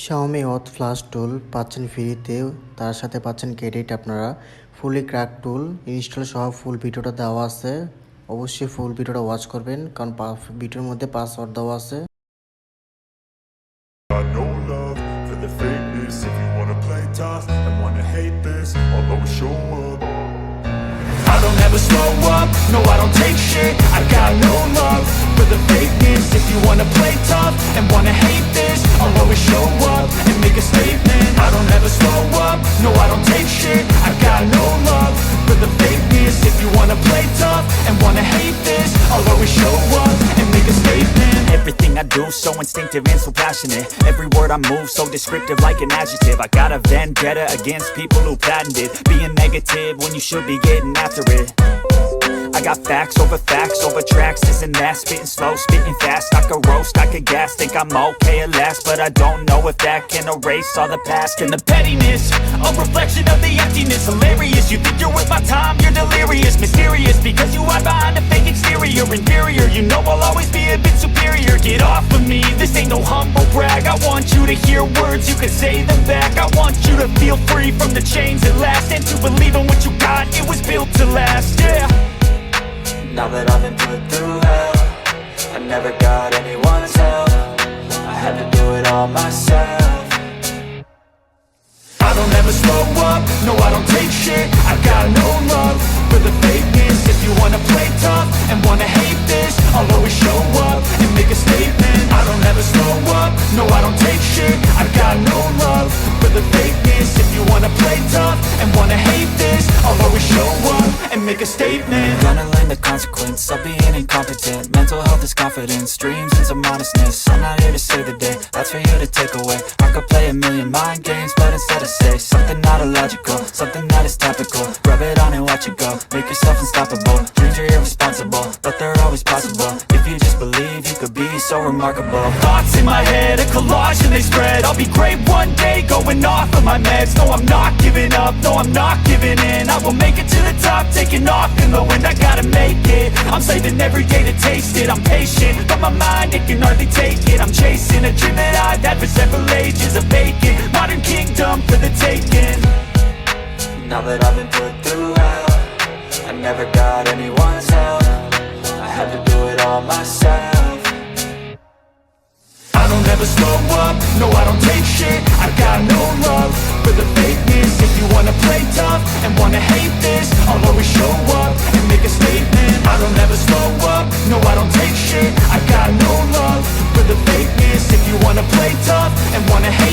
Xiaomi Auth Flash Tool পাচ্ছেন ফ্রিতে, তার সাথে পাচ্ছেন ক্রেডিট। আপনারা ফুলি ক্র্যাক টুল ইনস্টল সহ ফুল ভিডিওটা দেওয়া আছে, অবশ্যই ফুল ভিডিওটা ওয়াচ করবেন কারণ ভিডিওর মধ্যে পাসওয়ার্ড দেওয়া আছে। I don't ever slow up, no I don't take shit. I got no love for the fakeness. If you wanna play tough and wanna hate this, I'll always show up and make a statement. I don't ever slow up, no I don't take shit. I got no love for the fakeness. If you wanna play tough and wanna hate this, I'll always show up and make a statement. Everything I do so instinctive and so passionate. Every word I move so descriptive like an adjective. I got a vendetta against people who patented being negative when you should be getting after it. I got facts over tracks, this and that. Spitting slow, spitting fast, I could roast, I could gas. Think I'm okay at last, but I don't know if that can erase all the past. And the pettiness, a reflection of the emptiness. Hilarious, you think you're worth my time, you're delirious. Mysterious, because you hide behind a fake exterior. Inferior, you know I'll always be a bit superior. Get off of me, this ain't no humble brag. I want you to hear words, you can say them back. I want you to feel free from the chains at last, and to believe in what you got, it was built to last, yeah. Now that I've been put through hell, I never got anyone's help. I had to do it all myself. I don't ever slow up, no I don't take shit. I got no love for the fakeness. If you wanna play tough and wanna hate this, I'll always show up and make a statement. I don't ever slow up, no I don't take shit. I got no love for the fakeness. If you wanna play tough and wanna hate this, I'll always show up and make a statement. Gonna learn the consequence of being incompetent. Mental health is confidence, dreams and some honestness. I'm not here to save the day, that's for you to take away. I could play a million mind games, but instead I say something not illogical, something that is topical. Rub it on and watch it go, make yourself unstoppable. Dreams are irresponsible, but they're always possible. If you just believe, you could be so remarkable. Thoughts in my head, a collage and they spread. I'll be great one day, going off of my meds. No, I'm not giving up, no, I'm not giving in. I will make it to the top, taking off in the wind. I gotta make it, I'm saving every day to taste it. I'm patient, but my mind, it can hardly take it. I'm chasing a dream that I've had for several ages. A vacant, modern kingdom for the taking. Now that I've been put through hell, I never got anyone's help. I had to do it all myself. I don't ever slow up, no I don't take shit. I got no love for the fakeness. If you wanna play tough and wanna hate this, I'll always show up and make a statement. I don't ever slow up, no I don't take shit. I got no love for the fakeness. If you wanna play tough and wanna hate